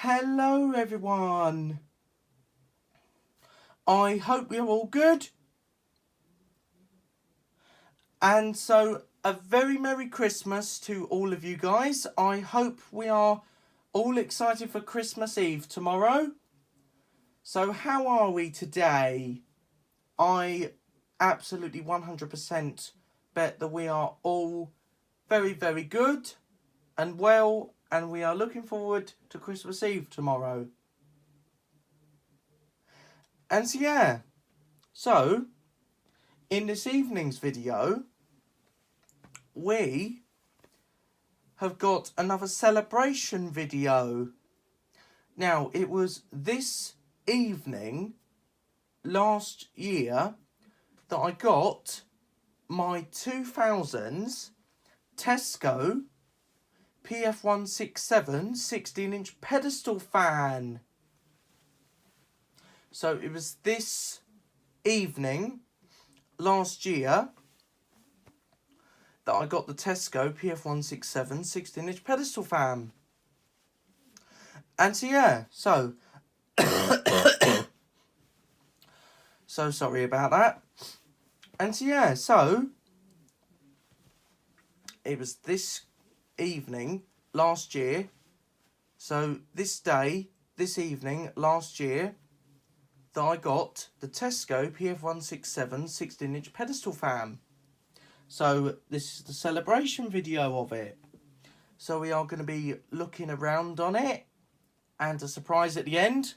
Hello everyone. I hope you're all good. And so a very Merry Christmas to all of you guys. I hope we are all excited for Christmas Eve tomorrow. So how are we today? I absolutely 100% bet that we are all very, very good and well, and we are looking forward to Christmas Eve tomorrow. And so in this evening's video, we have got another celebration video. Now, it was this evening last year that I got my 2000s Tesco PF167 16-inch pedestal fan. So it was this evening last year that I got the Tesco PF167 16-inch pedestal fan. And so so sorry about that. And so it was this evening last year. So this evening last year that I got the Tesco PF167 16-inch pedestal fan. So this is the celebration video of it. So we are going to be looking around on it, and a surprise at the end,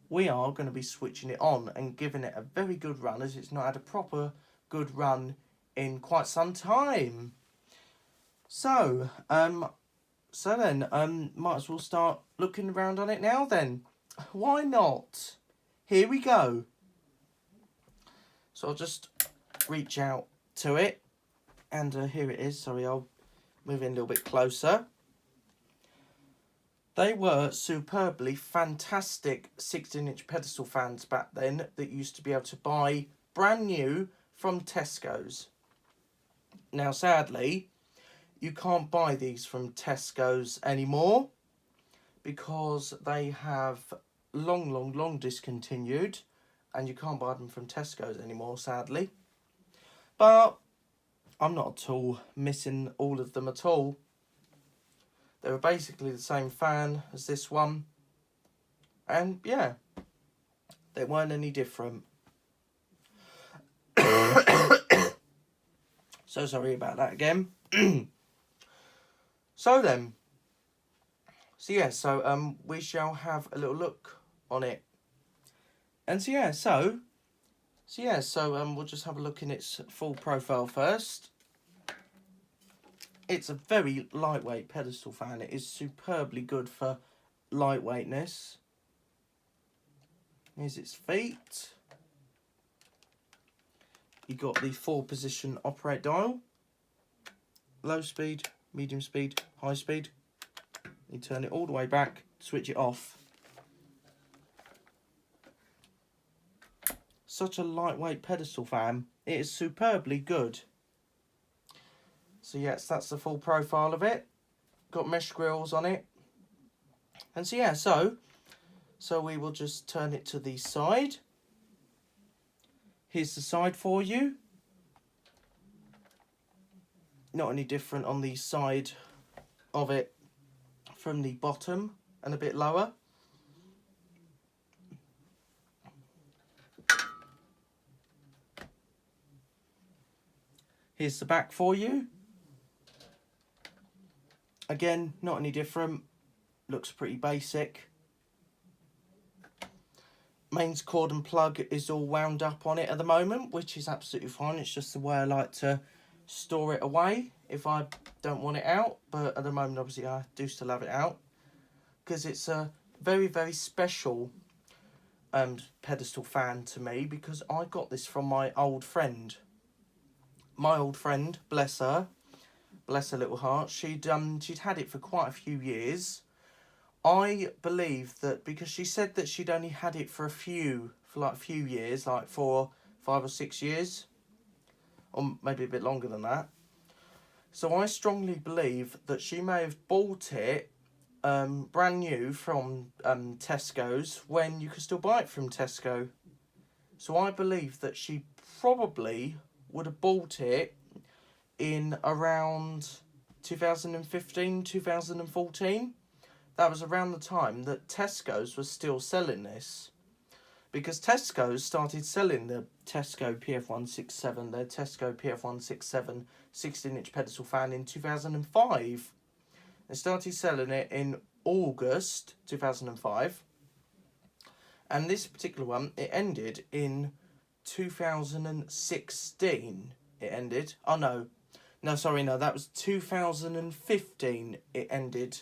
we are going to be switching it on and giving it a very good run, as it's not had a proper good run in quite some time. So then might as well start looking around on it now then. Why not? Here we go. So I'll just reach out to it, and here it is. Sorry, I'll move in a little bit closer. They were superbly fantastic 16-inch pedestal fans back then that you used to be able to buy brand new from Tesco's. Now, sadly, you can't buy these from Tesco's anymore because they have long discontinued, and you can't buy them from Tesco's anymore, sadly. But I'm not at all missing all of them at all. They were basically the same fan as this one, and yeah, they weren't any different. So sorry about that again. So we shall have a little look on it. And we'll just have a look in its full profile first. It's a very lightweight pedestal fan. It is superbly good for lightweightness. Here's its feet. You got the 4-position operate dial. Low speed, medium speed, high speed. You turn it all the way back, switch it off. Such a lightweight pedestal fan. It is superbly good. So yes, that's the full profile of it. Got mesh grills on it. And so we will just turn it to the side. Here's the side for you. Not any different on the side of it from the bottom, and a bit lower. Here's the back for you. Again, not any different. Looks pretty basic. Mains cord and plug is all wound up on it at the moment, which is absolutely fine. It's just the way I like to store it away if I don't want it out. But at the moment, obviously, I do still have it out because it's a very, very special pedestal fan to me, because I got this from my old friend. My old friend, bless her little heart, she'd had it for quite a few years. I believe that because she said that she'd only had it for a few years, like 4, 5 or 6 years, or maybe a bit longer than that. So I strongly believe that she may have bought it brand new from Tesco's when you could still buy it from Tesco. So I believe that she probably would have bought it in around 2015, 2014. That was around the time that Tesco's was still selling this. Because Tesco's started selling the Tesco PF167, their Tesco PF167 16-inch pedestal fan in 2005. They started selling it in August 2005. And this particular one, it ended in 2016. It ended. Oh, no. No, sorry, no. That was 2015 it ended.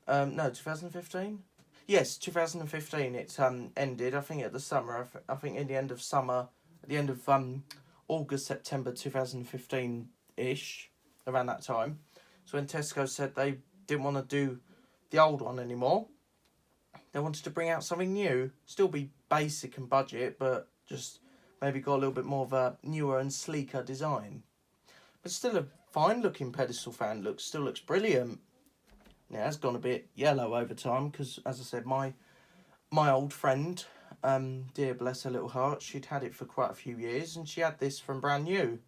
No, 2015? Yes, 2015 it ended. I think at the summer. I think in the end of summer, at the end of August, September 2015-ish, around that time. So when Tesco said they didn't want to do the old one anymore, they wanted to bring out something new. Still be basic and budget, but just maybe got a little bit more of a newer and sleeker design. But still a fine looking pedestal fan. Still looks brilliant. It has gone a bit yellow over time because, as I said, my old friend, dear bless her little heart, she'd had it for quite a few years and she had this from brand new.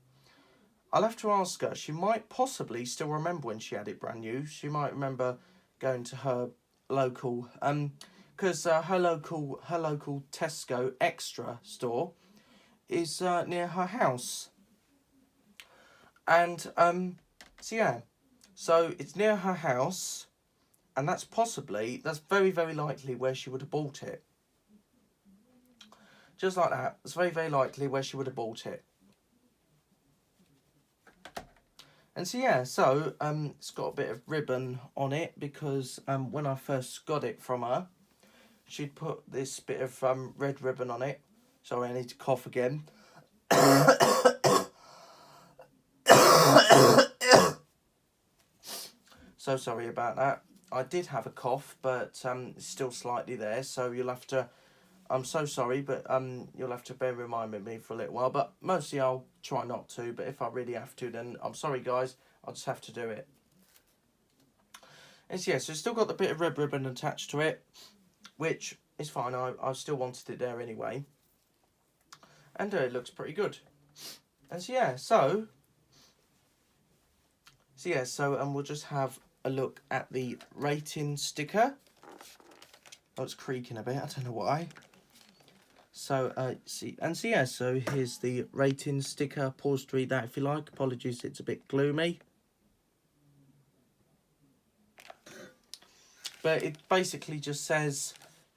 I'll have to ask her. She might possibly still remember when she had it brand new. She might remember going to her local, because her local Tesco Extra store is near her house. And so it's near her house, and that's very, very likely where she would have bought it. Just like that, it's very, very likely where she would have bought it. And so it's got a bit of ribbon on it because when I first got it from her, she'd put this bit of red ribbon on it. Sorry, I need to cough again. So sorry about that. I did have a cough, but it's still slightly there, so you'll have to... I'm so sorry, but you'll have to bear in mind with me for a little while. But mostly I'll try not to, but if I really have to, then I'm sorry, guys. I'll just have to do it. And so it's still got the bit of red ribbon attached to it, which is fine. I still wanted it there anyway. And it looks pretty good. And so we'll just have a look at the rating sticker. Oh, it's creaking a bit. I don't know why. So so here's the rating sticker. Pause to read that if you like. Apologies, it's a bit gloomy. But it basically just says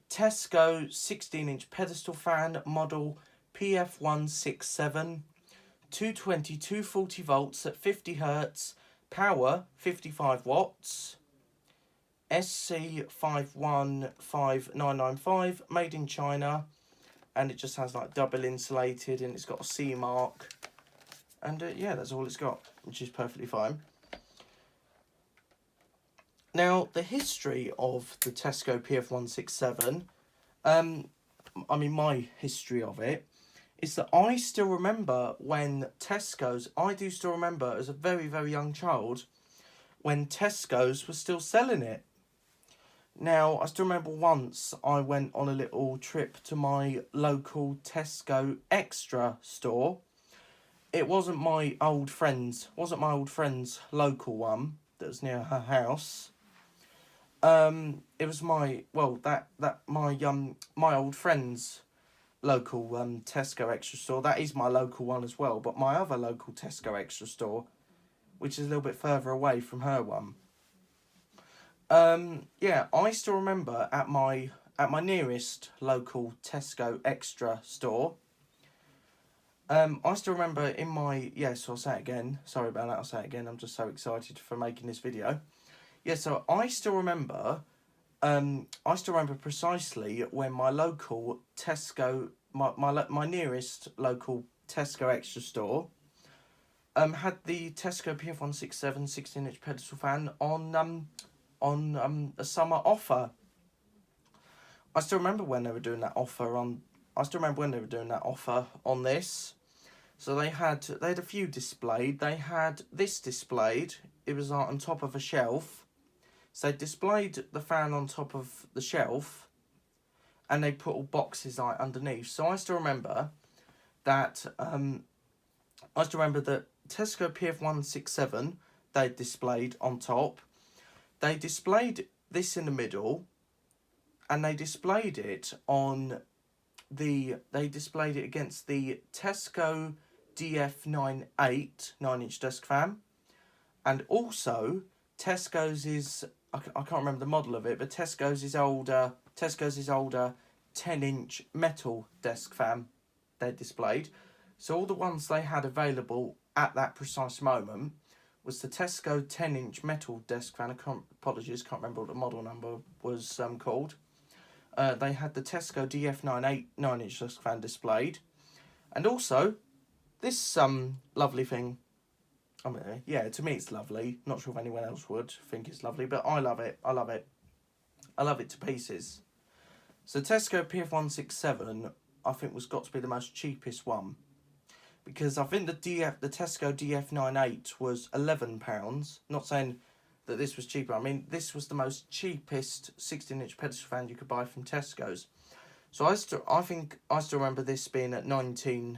Tesco 16-inch pedestal fan model PF167, 220 240 volts at 50 hertz, power 55 watts, SC515995, made in China, and it just has like double insulated and it's got a C mark, and that's all it's got, which is perfectly fine. Now, the history of the Tesco PF167, my history of it, is that I still remember when Tesco's, I do still remember as a very, very young child, when Tesco's was still selling it. Now, I still remember once I went on a little trip to my local Tesco Extra store. It wasn't my old friend's local one that was near her house. It was my old friend's local Tesco Extra store. That is my local one as well, but my other local Tesco Extra store, which is a little bit further away from her one. I still remember at my nearest local Tesco Extra store. I still remember in my so I'll say it again. Sorry about that. I'll say it again. I'm just so excited for making this video. So I still remember precisely when my local Tesco, my nearest local Tesco Extra store, had the Tesco PF167 16-inch pedestal fan on a summer offer. I still remember when they were doing that offer on this. So they had a few displayed. They had this displayed. It was on top of a shelf. So they displayed the fan on top of the shelf, and they put all boxes like underneath. So I still remember that. Tesco PF167 they displayed on top. They displayed this in the middle, and they displayed it against the Tesco DF98 9-inch desk fan, and also Tesco's I can't remember the model of it, but Tesco's older 10-inch metal desk fan they displayed. So all the ones they had available at that precise moment was the Tesco 10-inch metal desk fan. Can't remember what the model number was called. They had the Tesco DF98 9-inch desk fan displayed. And also, this lovely thing. I mean, yeah, to me it's lovely. Not sure if anyone else would think it's lovely, but I love it. I love it. I love it to pieces. So Tesco PF167, I think, was got to be the most cheapest one. Because I think the Tesco DF98 was £11. Not saying that this was cheaper. I mean, this was the most cheapest 16-inch pedestal fan you could buy from Tesco's. So I still remember this being at £19,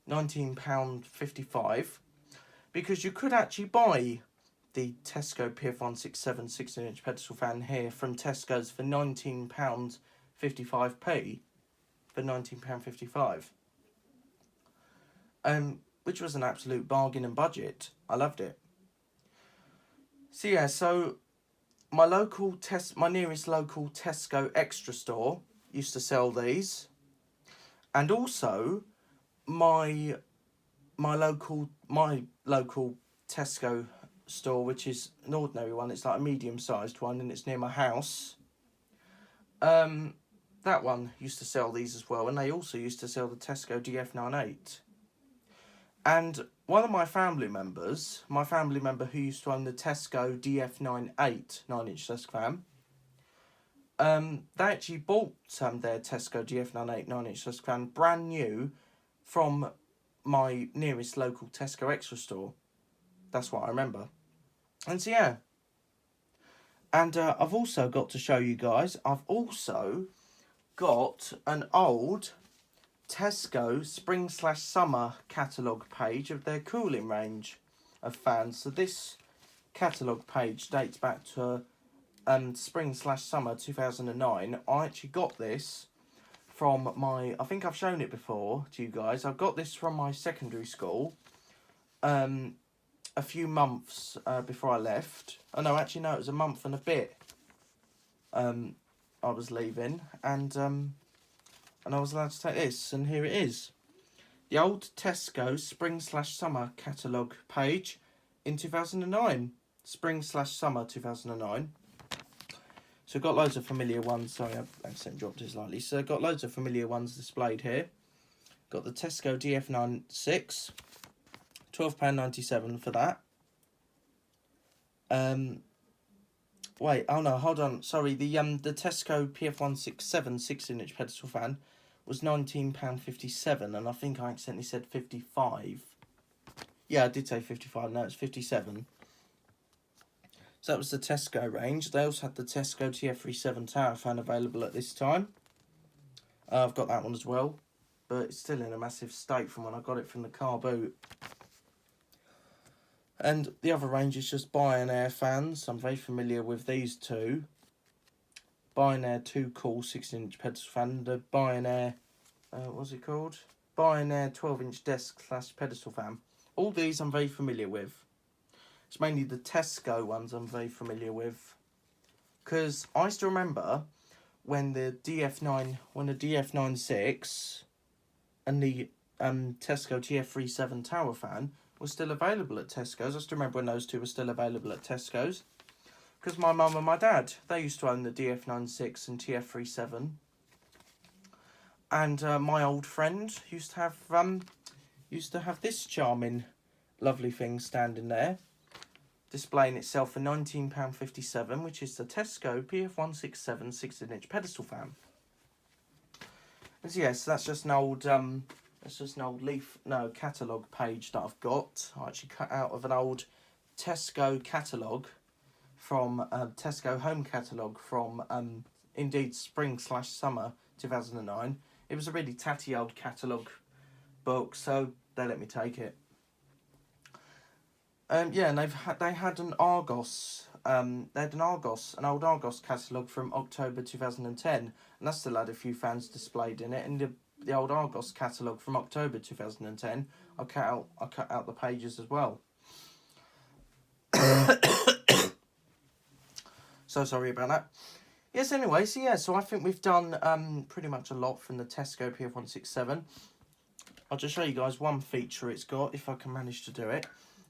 £19.55, because you could actually buy the Tesco PF167 16-inch pedestal fan here from Tesco's for £19.55p, for £19.55. Which was an absolute bargain and budget. I loved it. So yeah, my nearest local Tesco extra store used to sell these, and also my local Tesco store, which is an ordinary one. It's like a medium-sized one, and it's near my house. That one used to sell these as well, and they also used to sell the Tesco DF98. And one of my family member who used to own the Tesco DF98 9-inch desk fan, they actually bought their Tesco DF98 9-inch desk fan brand new from my nearest local Tesco extra store. That's what I remember. And so yeah. And I've also got to show you guys, I've also got an old Tesco spring/summer catalogue page of their cooling range of fans. So this catalogue page dates back to spring/summer 2009. I actually got this from I think I've shown it before to you guys. I got this from my secondary school a few months before I left. Oh no, actually no, it was a month and a bit I was leaving, and I was allowed to take this, and here it is. The old Tesco spring/summer catalogue page in 2009. Spring/summer 2009. So I've got loads of familiar ones. Sorry, I've accidentally dropped it slightly. So I've got loads of familiar ones displayed here. Got the Tesco DF96. £12.97 for that. Wait, oh no, hold on. Sorry, the Tesco PF167 16-inch pedestal fan was £19.57, and I think I accidentally said 55. Yeah, I did say 55. No, it's 57. So that was the Tesco range. They also had the Tesco TF37 tower fan available at this time. I've got that one as well, but it's still in a massive state from when I got it from the car boot. And the other range is just Bionaire fans. I'm very familiar with these two. Bionaire 2 Cool 16-inch pedestal fan. The Bionaire, what's it called? Bionaire 12-inch desk/pedestal fan. All these I'm very familiar with. It's mainly the Tesco ones I'm very familiar with. Because I still remember when the DF96 and the Tesco TF37 tower fan was still available at Tesco's. I still remember when those two were still available at Tesco's. Because my mum and my dad, they used to own the DF96 and TF37. And my old friend used to have this charming, lovely thing standing there, displaying itself for £19.57, which is the Tesco PF167 16-inch pedestal fan. And so yes, that's just an old catalogue page that I've got. I actually cut out of an old Tesco catalogue from Tesco home catalogue from indeed spring/summer 2009. It was a really tatty old catalogue book, so they let me take it. Yeah, and they had an Argos. They had an old Argos catalogue from October 2010, and that still had a few fans displayed in it. And the old Argos catalogue from October 2010, I cut out the pages as well. So sorry about that. Yes, anyway, so I think we've done pretty much a lot from the Tesco PF167. I'll just show you guys one feature it's got, if I can manage to do it.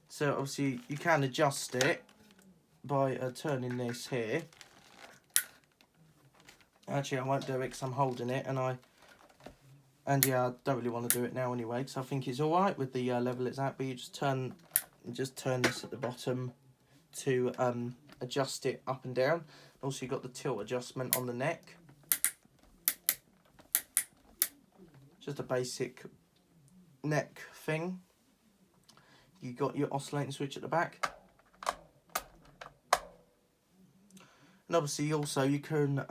So obviously you can adjust it by turning this here. Actually, I won't do it because I'm holding it, and yeah, I don't really want to do it now anyway, because I think it's all right with the level it's at. But you just turn this at the bottom to adjust it up and down. Also, you've got the tilt adjustment on the neck. Just a basic neck thing. You got your oscillating switch at the back, and obviously also you can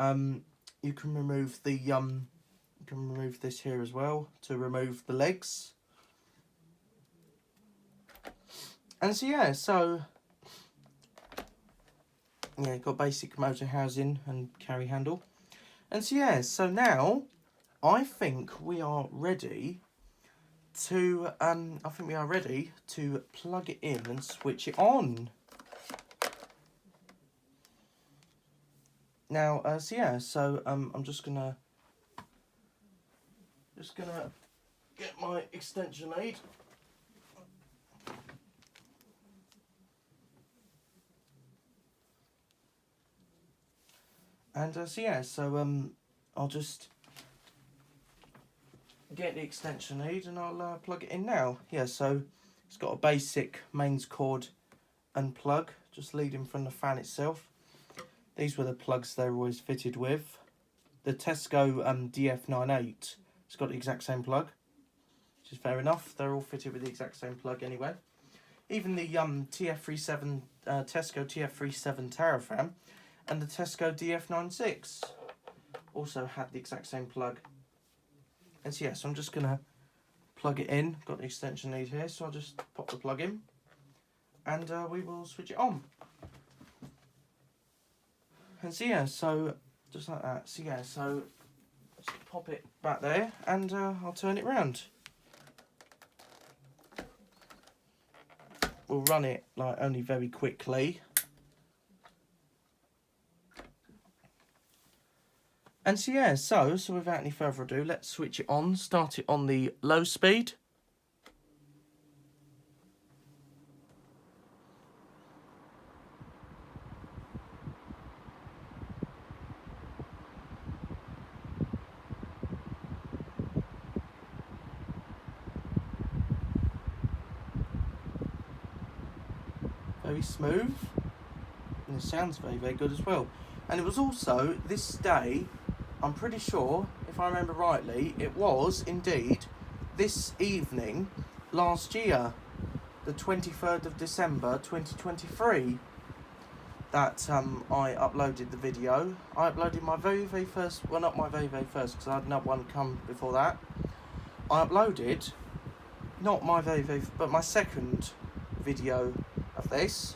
remove the you can remove this here as well to remove the legs. And so yeah, got basic motor housing and carry handle. And so yeah, so now I think we are ready to plug it in and switch it on. Now, I'm just gonna get my extension lead. And I'll just get the extension lead and I'll plug it in now. Yeah, so it's got a basic mains cord and plug just leading from the fan itself. These were the plugs they were always fitted with. The Tesco DF98, it's got the exact same plug, which is fair enough. They're all fitted with the exact same plug anyway. Even the TF37 Tesco TF37 tower fan and the Tesco DF96 also had the exact same plug. And so I'm just going to plug it in. Got the extension lead here, so I'll just pop the plug in and we will switch it on. And so just like that. So just pop it back there and I'll turn it round. We'll run it like only very quickly. And so without any further ado, let's switch it on. Start it on the low speed. Very smooth. And it sounds very, very good as well. And it was also this day, I'm pretty sure, if I remember rightly, it was indeed this evening last year, the 23rd of December 2023, that I uploaded the video. I uploaded my very, very first, well, not my very, very first, because I had another one come before that. I uploaded, not my very, very, but my second video of this.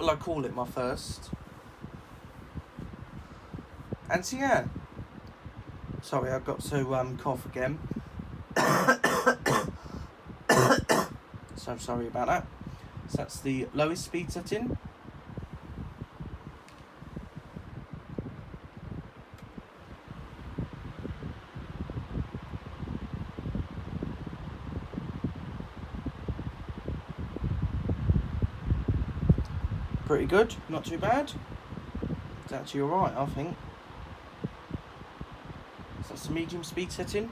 Well, I call it my first. And so sorry, I've got to cough again. So sorry about that. So that's the lowest speed setting. Pretty good, not too bad. It's actually alright, I think. So that's the medium speed setting.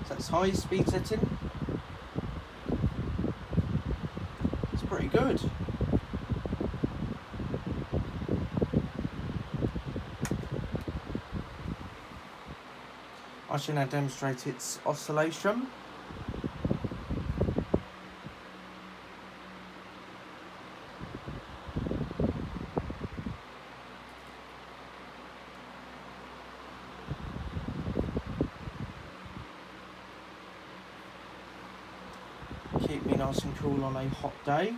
So that's high speed setting. pretty good. I shall now demonstrate its oscillation. Keep me nice and cool on a hot day.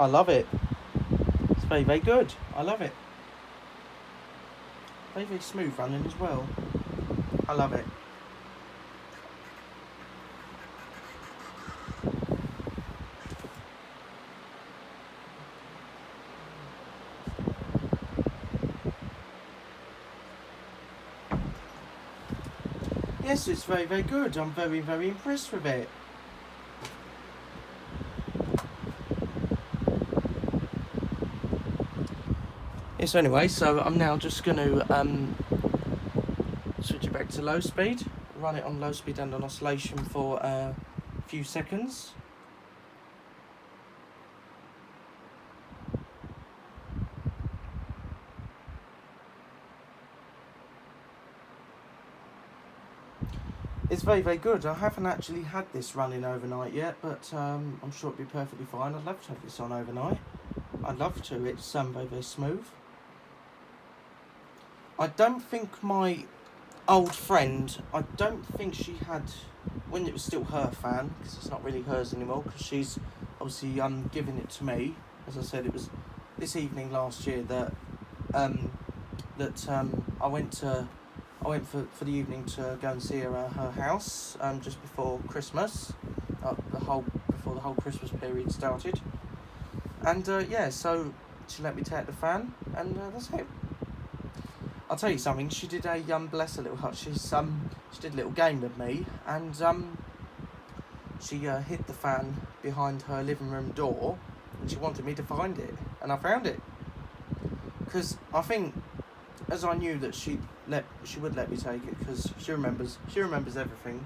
I love it. It's very, very good. I love it. Very, very smooth running as well. I love it. Yes, it's very, very good. I'm very, very impressed with it. Yes, anyway, so I'm now just going to switch it back to low speed, run it on low speed and on oscillation for a few seconds. It's very, very good. I haven't actually had this running overnight yet, but I'm sure it'll be perfectly fine. I'd love to have this on overnight. I'd love to. It's very, very smooth. I don't think my old friend, I don't think she had, when it was still her fan, because it's not really hers anymore, because she's obviously giving it to me. As I said, it was this evening last year that I went for the evening to go and see her at her house just before Christmas, before the whole Christmas period started, and yeah, so she let me take the fan, and that's it. I'll tell you something. She did a bless her little heart. She did a little game with me, and she hid the fan behind her living room door, and she wanted me to find it, and I found it. Because I think, as I knew that she would let me take it, because she remembers everything.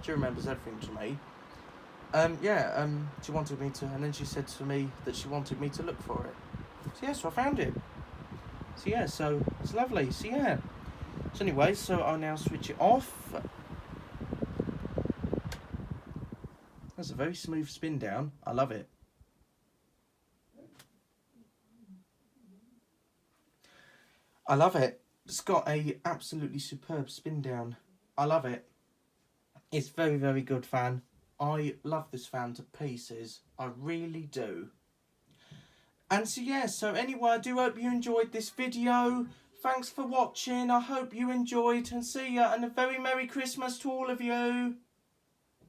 She remembers everything to me. She wanted me to, and then she said to me that she wanted me to look for it. So yeah, so I found it. So yeah, so it's lovely. So yeah. So anyway, so I'll now switch it off. That's a very smooth spin down. I love it. I love it. It's got a absolutely superb spin down. I love it. It's very, very good fan. I love this fan to pieces. I really do. And so yeah, so anyway, I do hope you enjoyed this video. Thanks for watching. I hope you enjoyed, and see ya, and a very Merry Christmas to all of you.